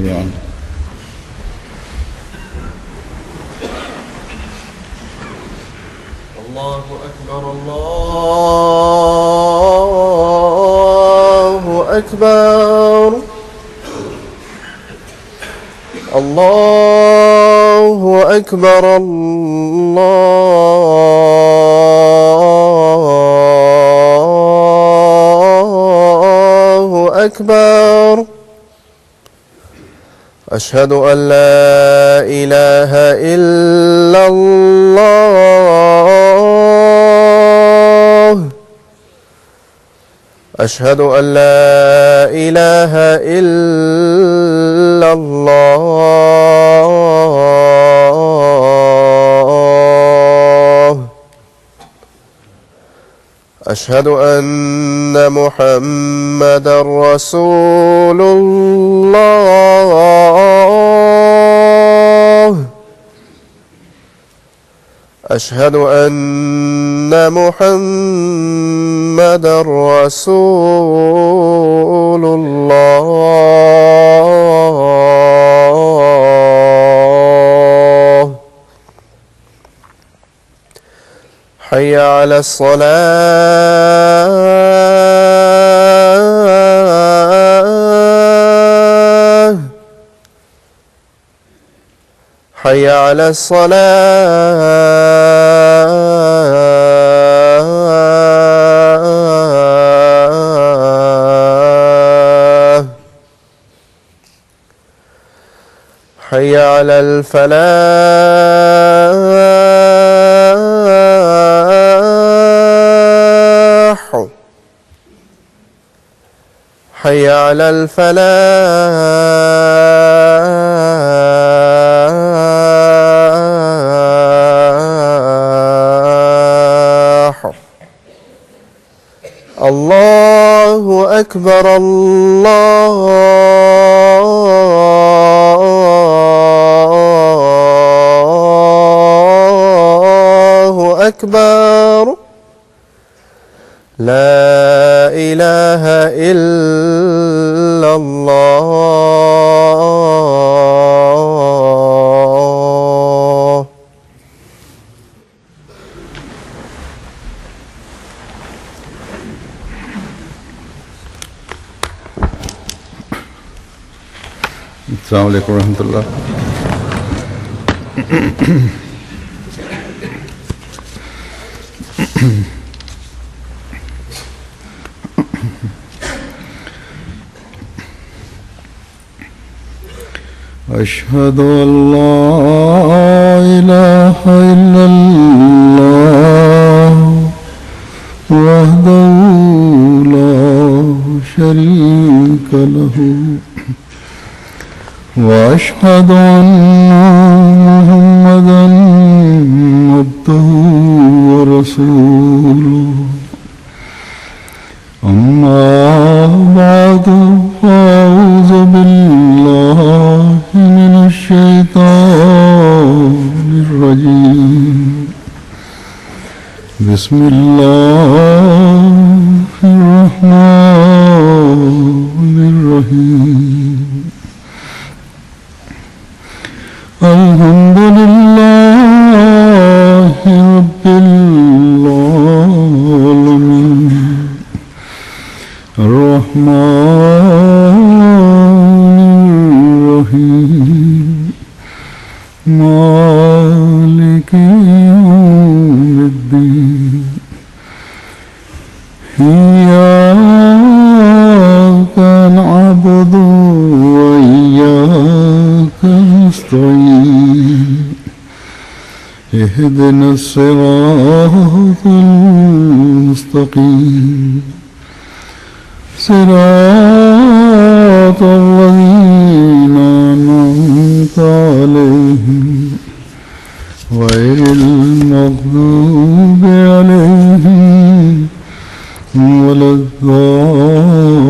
جميعا. الله أكبر الله أكبر الله أكبر الله أكبر. أشهد أن لا إله إلا الله. أشهد أن لا إله إلا الله. أشهد أن محمدًا رسول الله. أشهد أن محمدًا رسول الله. حي على الصلاة. حي على الصلاة. حي على الفلاح. حي على الفلاح. الله أكبر الله أكبر. لا إله إلا الله. السلام عليكم ورحمة الله. أشهد أن لا إله إلا الله وحده لا شريك له وأشهد أن محمدًا عبده ورسوله. أما بعد فأعوذ بالله من الشيطان الرجيم. بسم الله الرحمن الرحيم. الحمد لله رب العالمين الرحمن الرحيم مالك يوم الدين. إياك نعبد وإياك نستعين. اهدنا الصراط المستقيم صراط الذين أنعمت عليهم غير المغضوب عليهم ولا الضالين.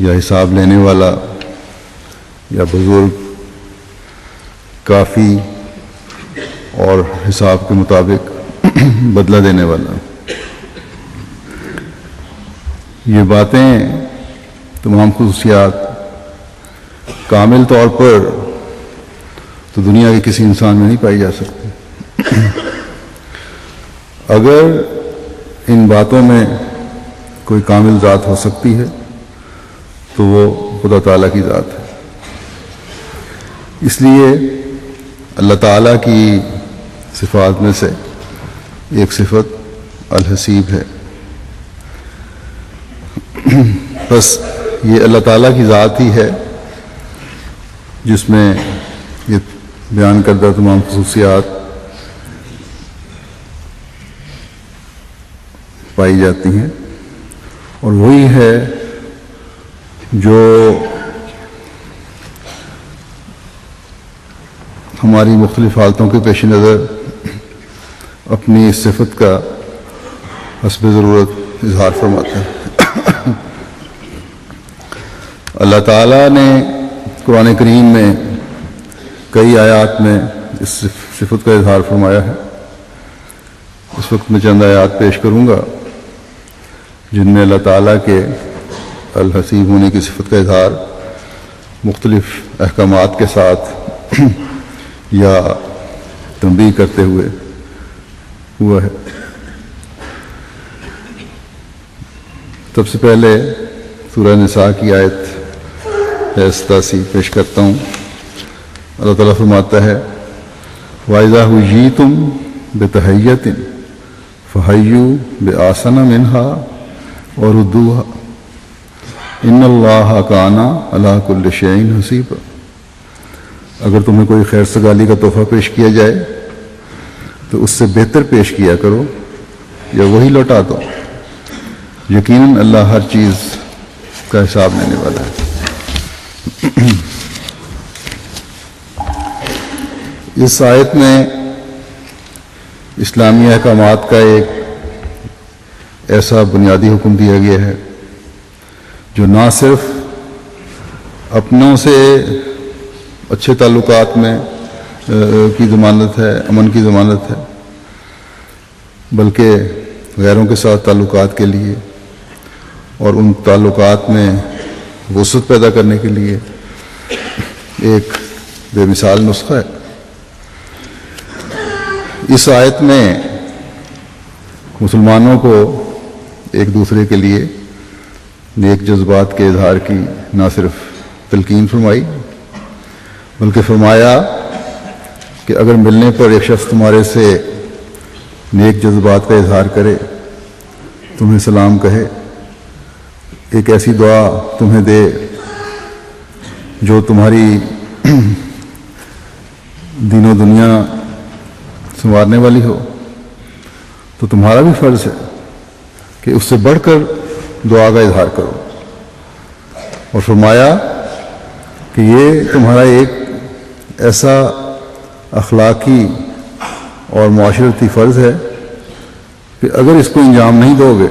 یا حساب لینے والا یا بزرگ کافی اور حساب کے مطابق بدلہ دینے والا. یہ باتیں تمام خصوصیات کامل طور پر تو دنیا کے کسی انسان میں نہیں پائی جا سکتی. اگر ان باتوں میں کوئی کامل ذات ہو سکتی ہے تو وہ خدا تعالیٰ کی ذات ہے. اس لیے اللہ تعالیٰ کی صفات میں سے ایک صفت الحسیب ہے. بس یہ اللہ تعالیٰ کی ذات ہی ہے جس میں یہ بیان کردہ تمام خصوصیات پائی جاتی ہیں، اور وہی ہے جو ہماری مختلف حالتوں کے پیش نظر اپنی اس صفت کا حسب ضرورت اظہار فرماتا ہے. اللہ تعالیٰ نے قرآن کریم میں کئی آیات میں اس صفت کا اظہار فرمایا ہے. اس وقت میں چند آیات پیش کروں گا جن میں اللہ تعالیٰ کے الحسیب ہونے کی صفت کا اظہار مختلف احکامات کے ساتھ یا تنبیہ کرتے ہوئے ہوا ہے. سب سے پہلے سورہ نساء کی آیت 87 پیش کرتا ہوں. اللہ تعالیٰ فرماتا ہے وَإِذَا حُيِّيتُم بِتَحِيَّةٍ فَحَيُّوا بِأَحْسَنَ مِنْهَا وَرُدُّوهَا إِنَّ اللَّهَ كَانَ عَلَىٰ كُلِّ شَيْءٍ حَسِيبًا. اگر تمہیں کوئی خیر سگالی کا تحفہ پیش کیا جائے تو اس سے بہتر پیش کیا کرو یا وہی لوٹا دو، یقیناً اللہ ہر چیز کا حساب لینے والا ہے. اس آیت میں اسلامی احکامات کا ایک ایسا بنیادی حکم دیا گیا ہے جو نہ صرف اپنوں سے اچھے تعلقات میں کی ضمانت ہے، امن کی ضمانت ہے، بلکہ غیروں کے ساتھ تعلقات کے لیے اور ان تعلقات میں وسعت پیدا کرنے کے لیے ایک بے مثال نسخہ ہے. اس آیت میں مسلمانوں کو ایک دوسرے کے لیے نیک جذبات کے اظہار کی نہ صرف تلقین فرمائی بلکہ فرمایا کہ اگر ملنے پر ایک شخص تمہارے سے نیک جذبات کا اظہار کرے، تمہیں سلام کہے، ایک ایسی دعا تمہیں دے جو تمہاری دین و دنیا سنوارنے والی ہو، تو تمہارا بھی فرض ہے کہ اس سے بڑھ کر دعا کا اظہار کرو. اور فرمایا کہ یہ تمہارا ایک ایسا اخلاقی اور معاشرتی فرض ہے کہ اگر اس کو انجام نہیں دو گے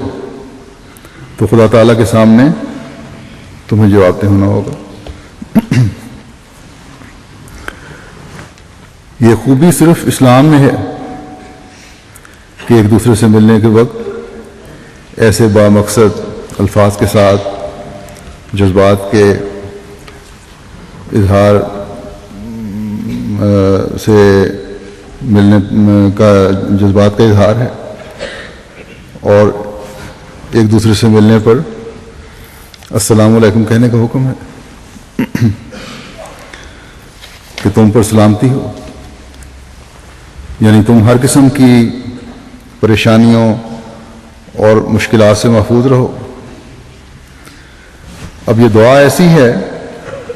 تو خدا تعالیٰ کے سامنے تمہیں جواب دہ ہونا ہوگا. یہ خوبی صرف اسلام میں ہے کہ ایک دوسرے سے ملنے کے وقت ایسے بامقصد الفاظ کے ساتھ جذبات کے اظہار سے ملنے کا جذبات کا اظہار ہے، اور ایک دوسرے سے ملنے پر السلام علیکم کہنے کا حکم ہے کہ تم پر سلامتی ہو، یعنی تم ہر قسم کی پریشانیوں اور مشکلات سے محفوظ رہو. اب یہ دعا ایسی ہے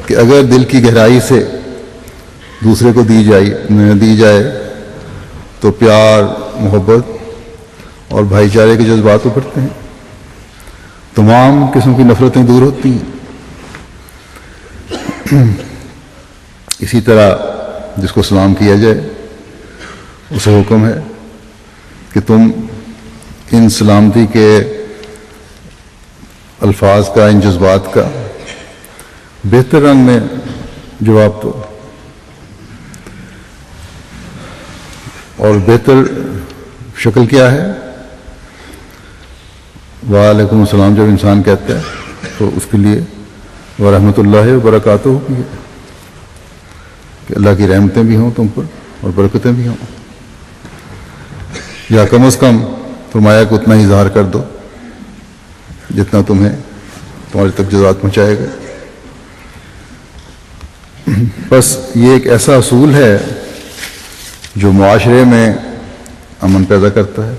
کہ اگر دل کی گہرائی سے دوسرے کو دی جائے تو پیار، محبت اور بھائی چارے کے جذبات ابھرتے ہیں، تمام قسم کی نفرتیں دور ہوتی ہیں. اسی طرح جس کو سلام کیا جائے اسے حکم ہے کہ تم ان سلامتی کے الفاظ کا، ان جذبات کا بہتر رنگ میں جواب دو، اور بہتر شکل کیا ہے؟ وعلیکم السلام جب انسان کہتا ہے تو اس کے لیے ورحمۃ اللہ وبرکاتہ بھی ہے کہ اللہ کی رحمتیں بھی ہوں تم پر اور برکتیں بھی ہوں، یا کم از کم فرمایا کہ اتنا ہی اظہار کر دو جتنا تمہارے تک جزات پہنچائے گا۔ بس یہ ایک ایسا اصول ہے جو معاشرے میں امن پیدا کرتا ہے،